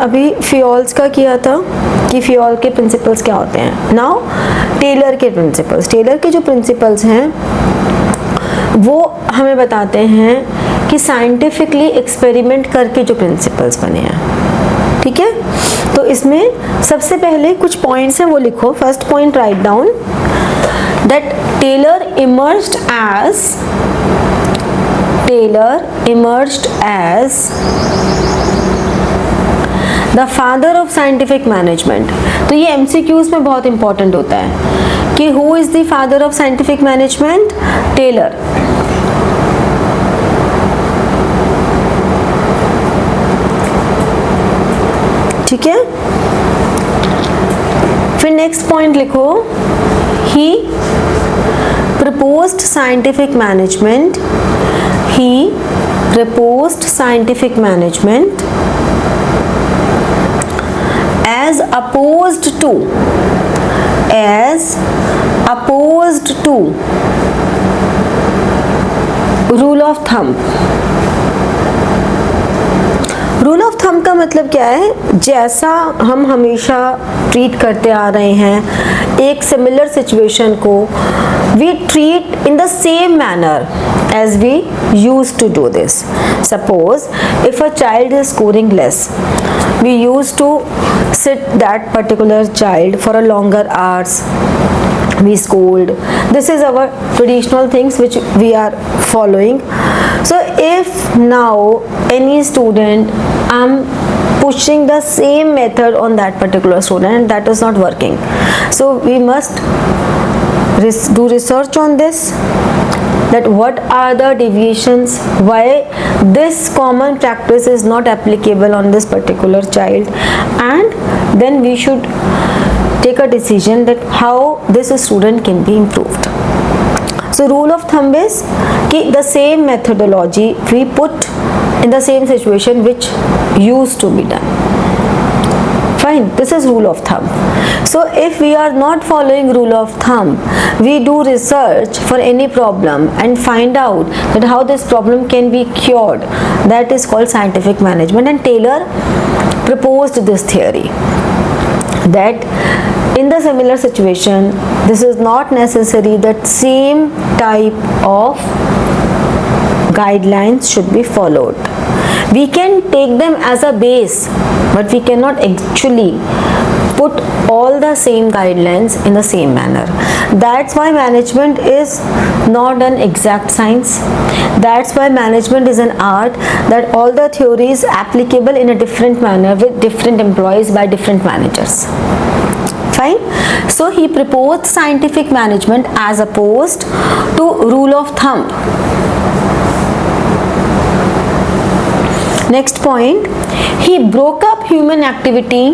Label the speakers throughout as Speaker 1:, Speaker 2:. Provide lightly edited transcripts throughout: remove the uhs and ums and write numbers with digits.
Speaker 1: अभी फियोल्स का किया था कि फियोल के प्रिंसिपल्स क्या होते हैं. नाउ टेलर के प्रिंसिपल्स. टेलर के जो प्रिंसिपल्स हैं वो हमें बताते हैं कि साइंटिफिकली एक्सपेरिमेंट करके जो प्रिंसिपल्स बने हैं. ठीक है, तो इसमें सबसे पहले कुछ पॉइंट्स हैं वो लिखो. First point write down that Taylor emerged as the father of scientific management. तो ये MCQs में बहुत इंपॉर्टेंट होता है कि who is the father of scientific management? Taylor. ठीक है, फिर नेक्स्ट पॉइंट लिखो. He proposed scientific management. He proposed scientific management as opposed to rule of thumb. Rule of thumb का मतलब क्या है? जैसा हम हमेशा ट्रीट करते आ रहे हैं एक सिमिलर सिचुएशन को, we treat in the same manner as we used to do this. Suppose if a child is scoring less, we used to sit that particular child for a longer hours. We scold. This is our traditional things which we are following. So if now any student, I'm pushing the same method on that particular student and that is not working, so we must do research on this, that what are the deviations, why this common practice is not applicable on this particular child, and then we should take a decision that how this student can be improved. So rule of thumb is कि the same methodology we put in the same situation which used to be done. Fine, this is rule of thumb. So if we are not following rule of thumb, we do research for any problem and find out that how this problem can be cured. That is called scientific management, and Taylor proposed this theory that in the similar situation this is not necessary that same type of guidelines should be followed. We can take them as a base, but we cannot actually put all the same guidelines in the same manner. That's why management is not an exact science. That's why management is an art, that all the theory is applicable in a different manner with different employees by different managers. Fine. So he proposed scientific management as opposed to rule of thumb. Next point, he broke up human activity.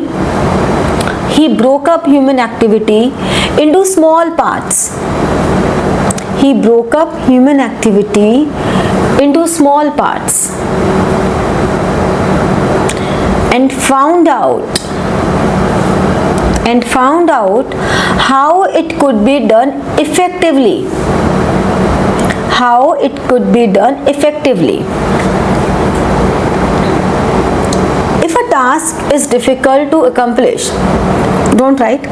Speaker 1: He broke up human activity into small parts. He broke up human activity into small parts and found out how it could be done effectively. How it could be done effectively. If a task is difficult to accomplish, don't write.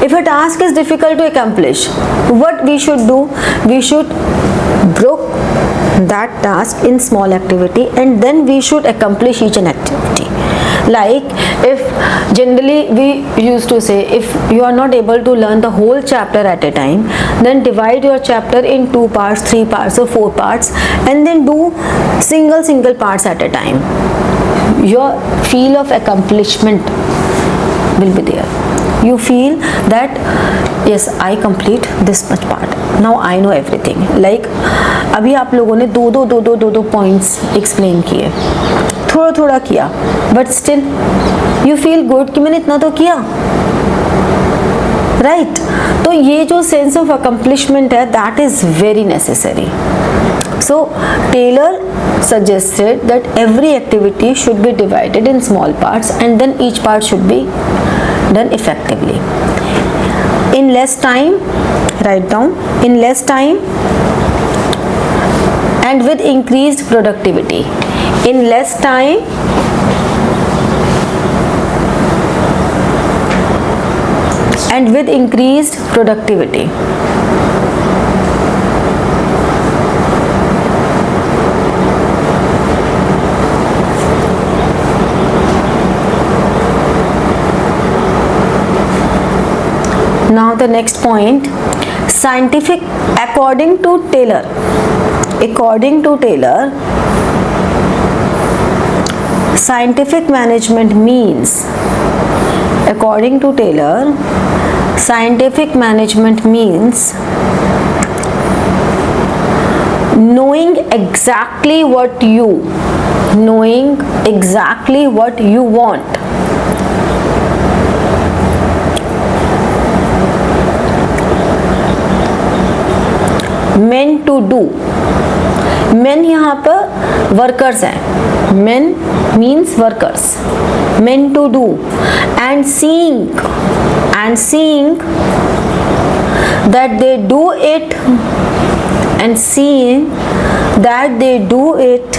Speaker 1: If a task is difficult to accomplish, what we should do? We should break that task in small activity and then we should accomplish each and activity. Like if generally we used to say, if you are not able to learn the whole chapter at a time, then divide your chapter in 2 parts, 3 parts or 4 parts and then do single parts at a time. Your feel of accomplishment will be there. You feel that yes, I complete this much part. Now I know everything. Like अभी आप लोगों ने दो points explain किए, थोड़ा किया, but still you feel good कि मैंने इतना तो किया, right? तो ये जो sense of accomplishment है, that is very necessary. So Taylor suggested that every activity should be divided in small parts and then each part should be done effectively. In less time, write down, in less time and with increased productivity. In less time and with increased productivity. Now the next point, scientific, according to Taylor, scientific management means, according to Taylor, scientific management means knowing exactly what you want, men to do. men यहाँ पर workers हैं, men means workers, men to do, and seeing that they do it, and seeing that they do it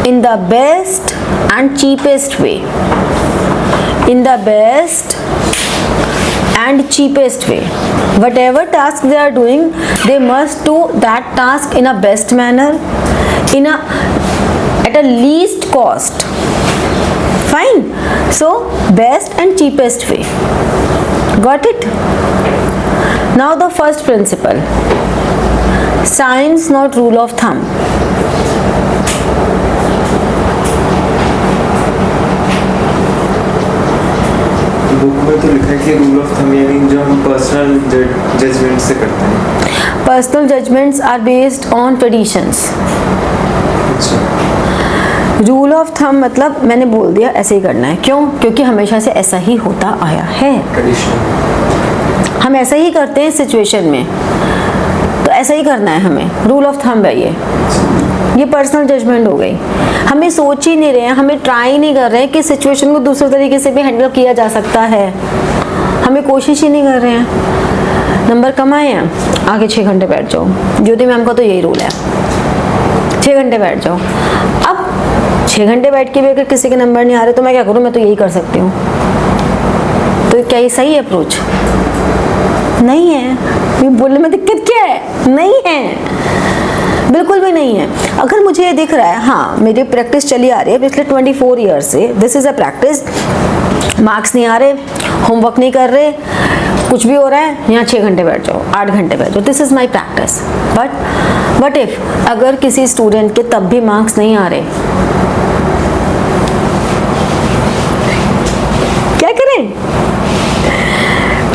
Speaker 1: in the best and cheapest way, in the best and cheapest way. Whatever task they are doing, they must do that task in a best manner, at a least cost. Fine. So best and cheapest way. Got it? Now the first principle, science not rule of thumb.
Speaker 2: Book में तो लिखा है कि rule of thumb यानी जो हम personal judgement से करते हैं।
Speaker 1: Personal judgements are based on traditions. Rule of thumb मतलब मैंने बोल दिया ऐसे ही करना है। क्यों? क्योंकि हमेशा से ऐसा ही होता आया है, हम ऐसा ही करते हैं सिचुएशन में, तो ऐसा ही करना है हमें। रूल ऑफ थंब है ये पर्सनल जजमेंट हो गई। हमें सोच ही नहीं रहे हैं, हमें ट्राई नहीं कर रहे हैं कि सिचुएशन को दूसरे तरीके से भी हैंडल किया जा सकता है, हमें कोशिश ही नहीं कर रहे हैं। नंबर कमाए हैं, आगे 6 घंटे बैठ जाओ। ज्योति मैम का तो यही रूल है, 6 घंटे बैठ जाओ। अब 6 घंटे बैठ के भी अगर किसी के नंबर नहीं आ रहे तो मैं क्या करूँ? मैं तो यही कर सकती हूँ। तो क्या ये सही अप्रोच? नहीं है। ये बोलने में दिक्कत क्या है? नहीं है, बिल्कुल भी नहीं है। अगर मुझे ये दिख रहा है हाँ मेरी प्रैक्टिस चली आ रही है पिछले 24 ईयर से, this is a practice, marks नहीं आ रहे, होमवर्क नहीं कर रहे, कुछ भी हो रहा है, यहाँ 6 घंटे बैठ जाओ, 8 घंटे बैठ जाओ, this is my practice. But if अगर किसी स्टूडेंट के तब भी मार्क्स नहीं आ रहे, क्या करें?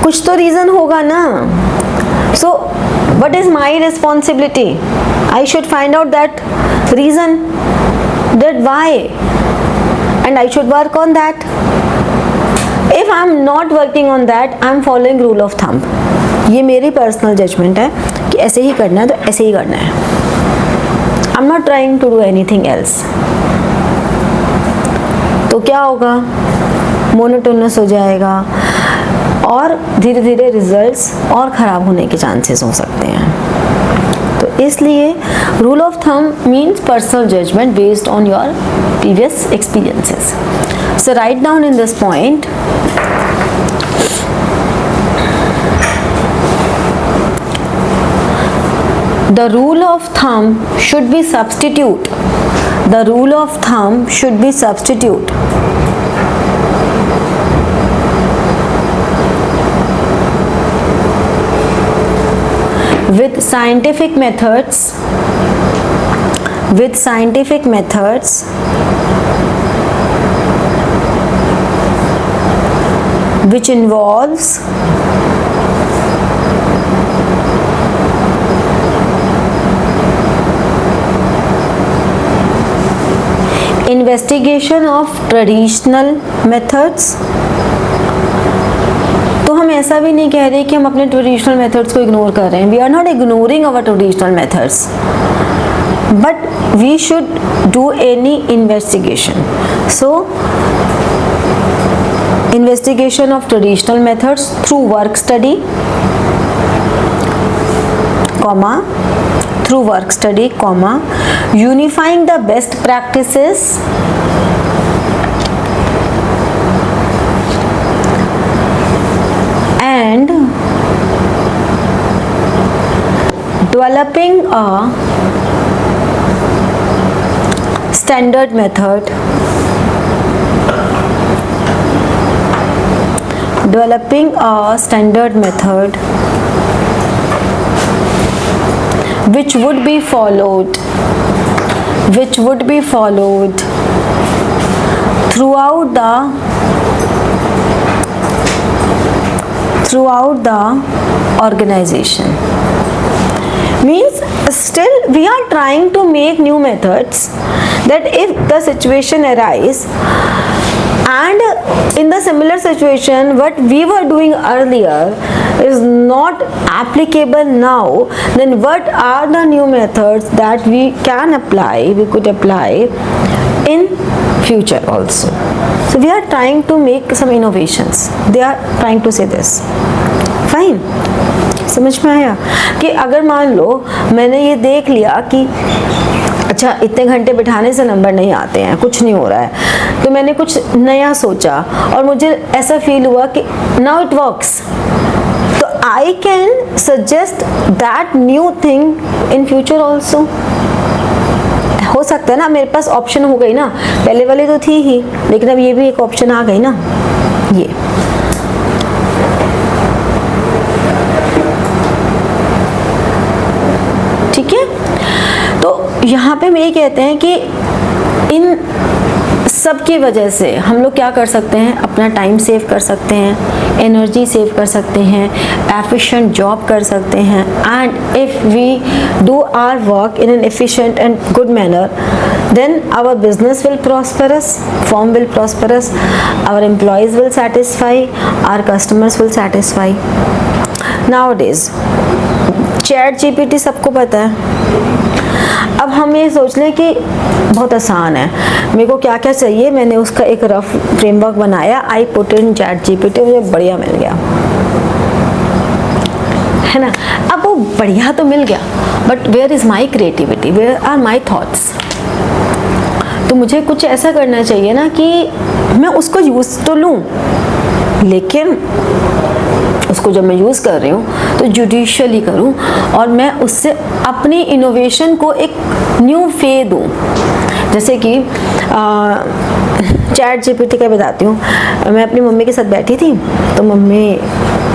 Speaker 1: कुछ तो रीज़न होगा ना। सो what is my responsibility? I should find out that reason, that why, and I should work on that. If I am not working on that, I am following rule of thumb. ये मेरी personal judgement है कि ऐसे ही करना है तो ऐसे ही करना है। I am not trying to do anything else. तो क्या होगा? मोनोटोनस हो जाएगा और धीरे धीरे रिजल्ट्स और ख़राब होने के चांसेस हो सकते हैं। तो इसलिए rule of thumb means personal judgement based on your previous experiences. So write down in this point, the rule of thumb should be substitute. The rule of thumb should be substitute. With scientific methods, which involves investigation of traditional methods। तो हम ऐसा भी नहीं कह रहे कि हम अपने ट्रेडिशनल मेथड्स को इग्नोर कर रहे हैं। We are not ignoring our traditional methods, but we should do any investigation. So investigation of traditional methods through work study, comma, through work study, comma, unifying the best practices developing a standard method, developing a standard method which would be followed throughout the organization. Means still we are trying to make new methods that if the situation arise and in the similar situation what we were doing earlier is not applicable now, then what are the new methods that we could apply in future also. So we are trying to make some innovations. They are trying to say this. Fine. समझ में आया कि अगर मान लो मैंने ये देख लिया कि अच्छा इतने घंटे बिठाने से नंबर नहीं आते हैं, कुछ नहीं हो रहा है, तो मैंने कुछ नया सोचा और मुझे ऐसा फील हुआ कि नाउ इट वर्क्स, तो I can suggest that new thing in future also. हो सकता है ना, मेरे पास ऑप्शन हो गई ना, पहले वाली तो थी ही लेकिन अब ये भी एक ऑप्शन आ गई ना. ये ठीक है. तो यहाँ पे हम ये कहते हैं कि इन सब की वजह से हम लोग क्या कर सकते हैं, अपना टाइम सेव कर सकते हैं, एनर्जी सेव कर सकते हैं, एफिशिएंट जॉब कर सकते हैं. And if we do our work in an efficient and good manner, then our business will prosperous, firm will prosperous, our employees will satisfy, our customers will satisfy. Nowadays chat GPT सबको पता है. अब हम ये सोच लें कि बहुत आसान है, मेरे को क्या क्या चाहिए, मैंने उसका एक रफ फ्रेमवर्क बनाया, I put in chat GPT, मुझे बढ़िया मिल गया, है ना. अब वो बढ़िया तो मिल गया, but where is my creativity, where are my thoughts. तो मुझे कुछ ऐसा करना चाहिए ना कि मैं उसको यूज़ तो लूँ, लेकिन उसको जब मैं यूज़ कर रही हूँ तो जुडिशियली करूँ और मैं उससे अपनी इनोवेशन को एक न्यू फे दूँ. जैसे कि चैट जीपीटी का बताती हूँ. मैं अपनी मम्मी के साथ बैठी थी तो मम्मी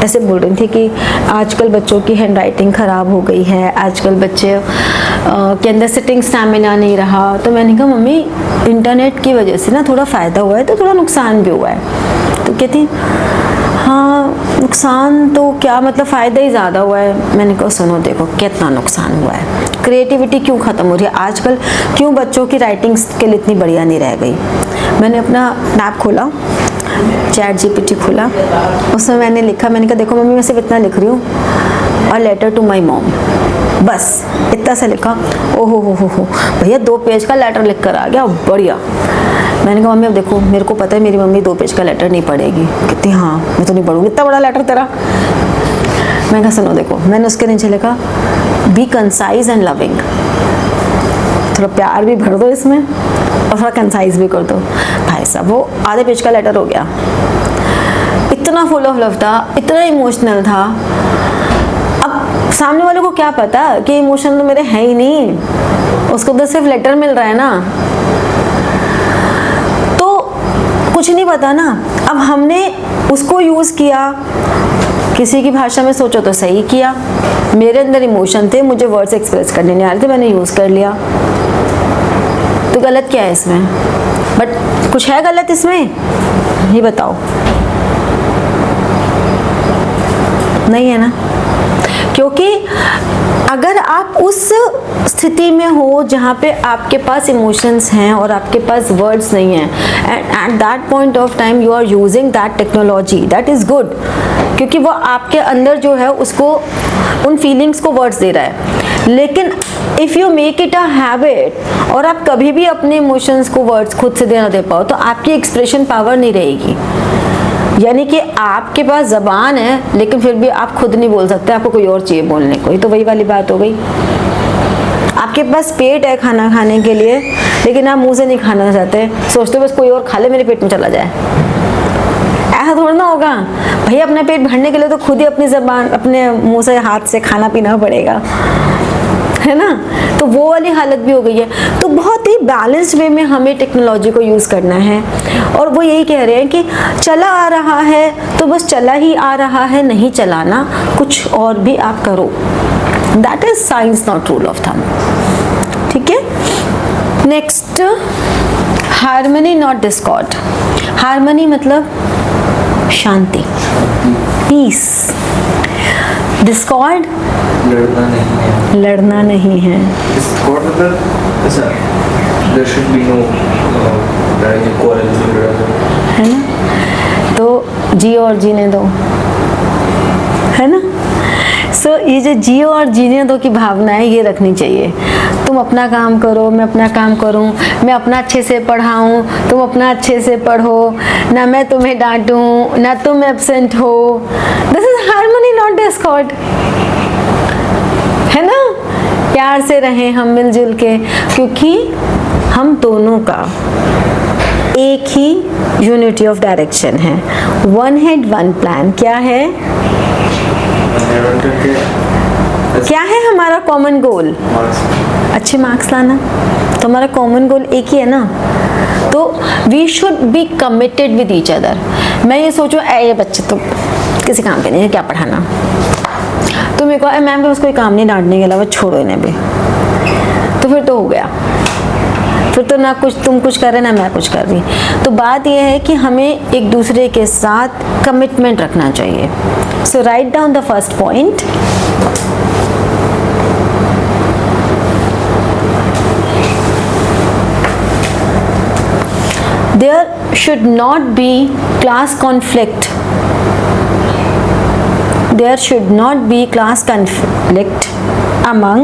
Speaker 1: ऐसे बोल रही थी कि आजकल बच्चों की हैंड राइटिंग ख़राब हो गई है, आजकल बच्चे के अंदर सिटिंग स्टैमिना नहीं रहा. तो मैंने कहा मम्मी इंटरनेट की वजह से ना थोड़ा फ़ायदा हुआ है तो थोड़ा नुकसान भी हुआ है. तो कहती हाँ नुकसान तो क्या, मतलब फ़ायदा ही ज़्यादा हुआ है. मैंने कहा सुनो देखो कितना नुकसान हुआ है, क्रिएटिविटी क्यों ख़त्म हो रही है आजकल, क्यों बच्चों की राइटिंग स्किल इतनी बढ़िया नहीं रह गई. मैंने अपना ऐप खोला, चैट जीपीटी खोला, उसमें मैंने लिखा, मैंने कहा देखो मम्मी मैं सिर्फ इतना लिख रही हूँ, और लेटर टू माई मॉम, बस इतना सा लिखा. ओहो हो भैया 2 पेज का लेटर लिख कर आ गया, बढ़िया. मैंने कहा मम्मी अब देखो मेरे को पता है मेरी मम्मी 2 पेज का लेटर नहीं पढ़ेगी. कहती हाँ मैं तो नहीं पढ़ूँगी इतना बड़ा लेटर तेरा. मैंने कहा सुनो देखो, मैंने उसके नीचे लिखा बी कंसाइज एंड लविंग, थोड़ा प्यार भी भर दो इसमें और थोड़ा कंसाइज भी कर दो. भाई साहब वो आधे पेज का लेटर हो गया. इतना फुल ऑफ लव था, इतना इमोशनल था. अब सामने वाले को क्या पता कि इमोशन तो मेरे है ही नहीं, उसको तो सिर्फ लेटर मिल रहा है ना, तो कुछ नहीं पता ना. अब हमने उसको यूज़ किया, किसी की भाषा में सोचो तो सही किया, मेरे अंदर इमोशन थे, मुझे वर्ड्स एक्सप्रेस करने नहीं आ रहे थे, मैंने यूज़ कर लिया. तो गलत क्या है इसमें? बट कुछ है गलत इसमें? ये बताओ. नहीं है ना. क्योंकि अगर आप उस स्थिति में हो जहाँ पे आपके पास इमोशंस हैं और आपके पास वर्ड्स नहीं हैं, and at that point of time you are using that technology, that is good, क्योंकि वो आपके अंदर जो है उसको उन फीलिंग्स को वर्ड्स दे रहा है. लेकिन if you make it a habit और आप कभी भी अपने इमोशंस को वर्ड्स खुद से दे ना दे पाओ, तो आपकी एक्सप्रेशन पावर नहीं रहेगी. यानी कि आपके पास ज़बान है लेकिन फिर भी आप खुद नहीं बोल सकते, आपको कोई और चाहिए बोलने को. ये तो वही वाली बात हो गई. आपके पास पेट है खाना खाने के लिए लेकिन आप मुंह से नहीं खाना चाहते, सोचते बस कोई और खा ले मेरे पेट में चला जाए. ऐसा थोड़ा ना होगा भैया, अपना पेट भरने के लिए तो खुद ही अपनी ज़बान अपने मुंह से हाथ से खाना पीना पड़ेगा, है ना। तो वो वाली हालत भी हो गई है। तो बहुत ही बैलेंस्ड वे में हमें टेक्नोलॉजी को यूज़ करना है। और वो यही कह रहे हैं कि चला आ रहा है तो बस चला ही आ रहा है, नहीं चलाना, कुछ और भी आप करो। That is science, not rule of thumb. ठीक है। Next, harmony not Discord. Harmony मतलब शांति, पीस। डिस्कॉर्ड
Speaker 2: लड़ना नहीं है।
Speaker 1: लड़ना नहीं है।
Speaker 2: डिस्कॉर्ड मतलब अच्छा, there should be no quarrel,
Speaker 1: है ना। तो जियो और जीने दो, है ना। सो ये जो जियो और जीने दो की भावना है, ये रखनी चाहिए। तुम अपना काम करो, मैं अपना काम करूं, मैं अपना अच्छे से पढ़ाऊं, तुम अपना अच्छे से पढ़ो, ना मैं तुम्हें डांटूं, ना तुम एब्सेंट हो। This is harmony not Discord, है ना। प्यार से रहें हम मिलजुल के, क्योंकि हम दोनों का एक ही यूनिटी ऑफ डायरेक्शन है। One head one plan. क्या है, क्या है हमारा कॉमन गोल? अच्छे मार्क्स लाना। तो हमारा कॉमन गोल एक ही है ना। तो we should be committed with each other. मैं ये सोचूं ये बच्चे तो किसी काम के नहीं है, क्या पढ़ाना। तो मेरे को मैम के पास कोई काम नहीं डांटने के अलावा, छोड़ो इन्हें भी, तो फिर तो हो गया। फिर तो ना कुछ तुम कुछ कर रहे ना मैं कुछ कर रही। तो बात यह है कि हमें एक दूसरे के साथ कमिटमेंट रखना चाहिए। So write down the first point. There should not be class conflict. There should not be class conflict among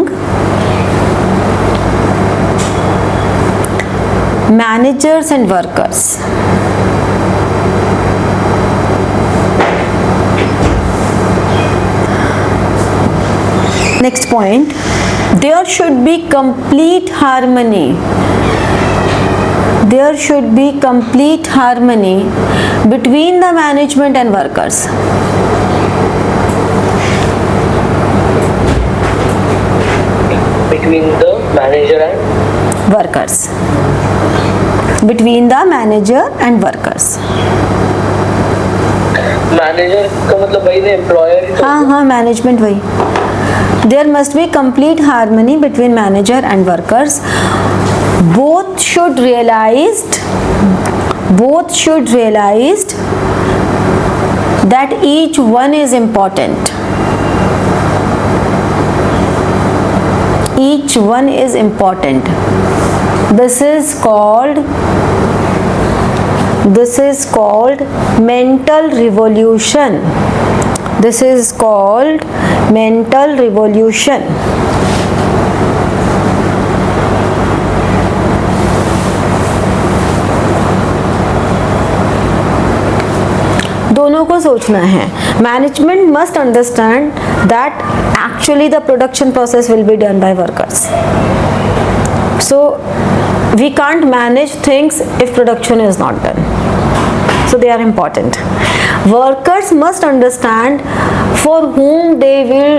Speaker 1: managers and workers. Next point, there should be complete harmony. There should be complete harmony between the management and workers.
Speaker 3: Between the manager and
Speaker 1: workers. Between the manager and workers.
Speaker 3: Manager का मतलब वही ना, employer ही तो।
Speaker 1: हाँ हाँ, management वही। There must be complete harmony between manager and workers. Both should realized that each one is important. Each one is important. This is called mental revolution. This is called mental revolution. दोनों को सोचना है। Management must understand that actually the production process will be done by workers. So we can't manage things if production is not done. So they are important. Workers must understand for whom they will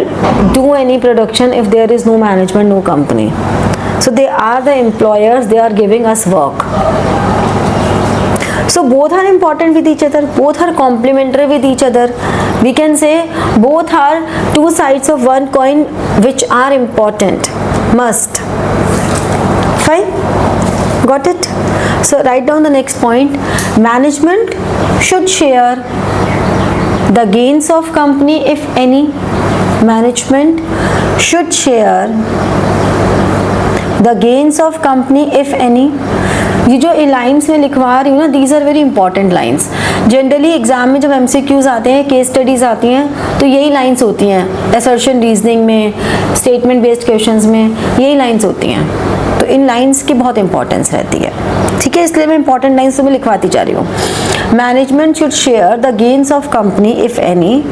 Speaker 1: do any production if there is no management, no company. So they are the employers, they are giving us work. So both are important with each other, both are complementary with each other. We can say both are two sides of one coin which are important. Must. Fine? Got it? So write down the next point. Management should share the gains of company if any. Management should share the gains of company if any. ये जो lines में लिखवा रही हूँ ना, these are very important lines. Generally exam में जब MCQs आते हैं, केस स्टडीज आती हैं, तो यही लाइन्स होती हैं। असर्शन रीजनिंग में, स्टेटमेंट बेस्ड क्वेश्चंस में यही लाइन्स होती हैं। तो इन लाइन्स की बहुत इंपॉर्टेंस रहती है। ठीक है, इसलिए मैं इंपॉर्टेंट लाइन्स तो मैं लिखवाती जा रही हूँ। Management should share the gains of company if any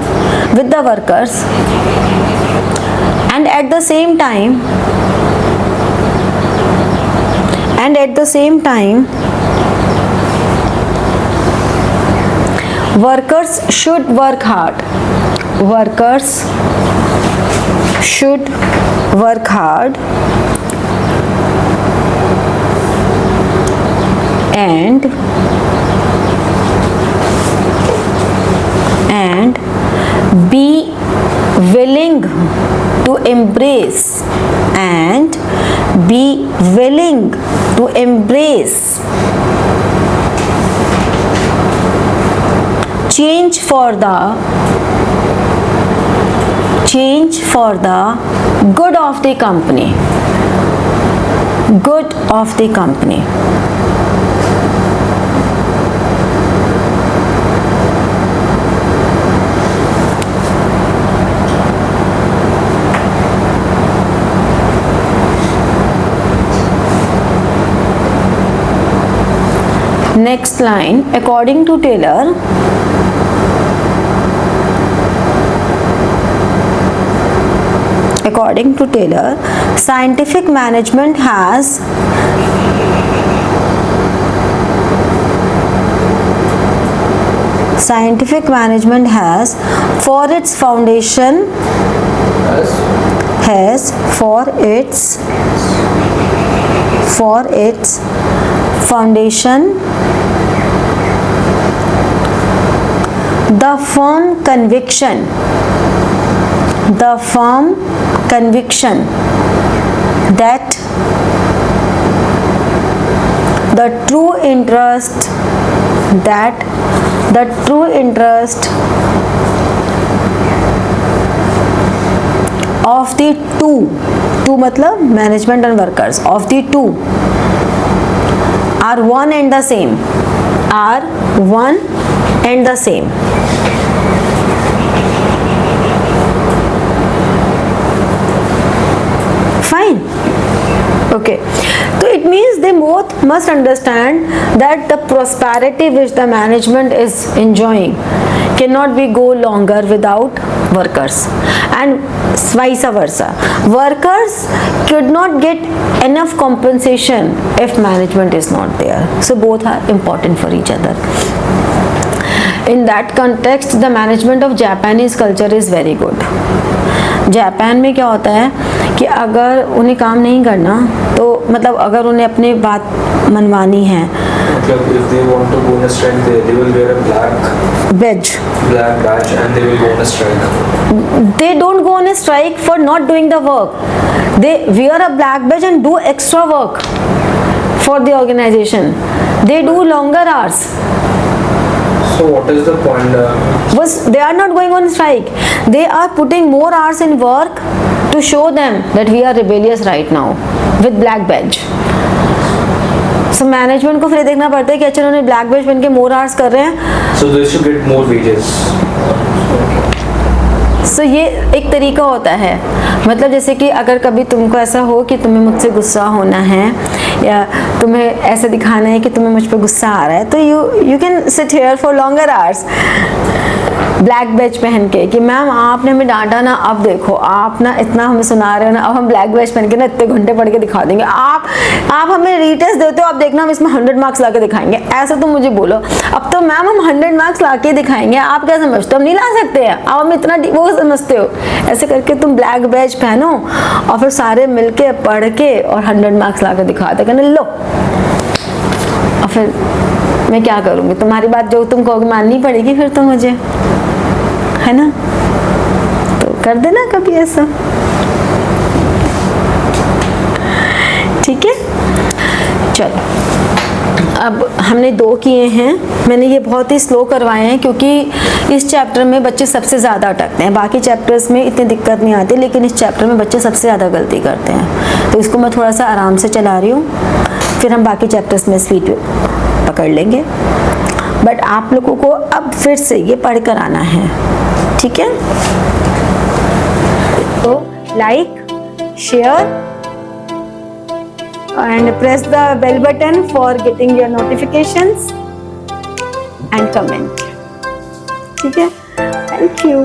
Speaker 1: with the workers and at the same time workers should work hard. Workers should work hard and be willing to embrace change for the good of the company. Next line, according to Taylor, scientific management has for its foundation the firm conviction that the true interest of the two मतलब management and workers, of the two are one and the same. Fine. Okay, so it means they both must understand that the prosperity which the management is enjoying cannot be go longer without workers, and vice versa. Workers could not get enough compensation if management is not there. So both are important for each other. In that context, the management of Japanese culture is very good. Japan में क्या होता है कि अगर उन्हें काम नहीं करना, तो मतलब अगर उन्हें अपनी बात मनवानी है,
Speaker 2: मतलब if they want to go on a strike, they will wear a black badge and they will go on a strike.
Speaker 1: They don't go on a strike for not doing the work. They wear a black badge and do extra work for the organization. They do longer hours.
Speaker 2: So what is the point?
Speaker 1: They are not going on strike. They are putting more hours in work to show them that we are rebellious right now with black badge. So management को फिर देखना पड़ता है कि अच्छा उन्होंने black badge पहन के more hours कर रहे हैं.
Speaker 2: So they should get more wages.
Speaker 1: So ये एक तरीका होता है. मतलब जैसे कि अगर कभी तुमको ऐसा हो कि तुम्हें मुझसे गुस्सा होना है या तुम्हें ऐसा दिखाना है कि तुम्हें मुझ पर गुस्सा आ रहा है, तो you can sit here for longer hours black batch पहन के कि मैम आपने हमें डांटा ना, अब देखो आप ना इतना हमें सुना रहे हो ना, अब हम ब्लैक बैच पहन के ना इतने घंटे पढ़ के दिखा देंगे, आप हमें रीटेस्ट देते हो, आप देखना हम इसमें 100 मार्क्स ला के दिखाएंगे, ऐसा तो मुझे बोलो. अब तो मैम हम 100 मार्क्स ला के दिखाएंगे, आप क्या समझते हो हम नहीं ला सकते हैं, आप हम इतना वो समझते हो. ऐसे करके तुम ब्लैक बैच पहनो और फिर सारे मिलके पढ़ के और 100 मार्क्स ला के दिखाते, कहने लो. और फिर मैं क्या करूँगी, तुम्हारी बात जो तुम कहोगे माननी पड़ेगी फिर तो मुझे, है ना. तो कर देना कभी ऐसा, ठीक है. चलो अब हमने 2 किए हैं. मैंने ये बहुत ही स्लो करवाए हैं क्योंकि इस चैप्टर में बच्चे सबसे ज़्यादा अटकते हैं. बाकी चैप्टर्स में इतनी दिक्कत नहीं आती, लेकिन इस चैप्टर में बच्चे सबसे ज़्यादा गलती करते हैं. तो इसको मैं थोड़ा सा आराम से चला रही हूँ, फिर हम बाकी चैप्टर्स में स्पीड पकड़ लेंगे. बट आप लोगों को अब फिर से ये पढ़ कर आना है, ठीक है. तो like, share and press the bell button for getting your notifications and comment. ठीक है, thank you.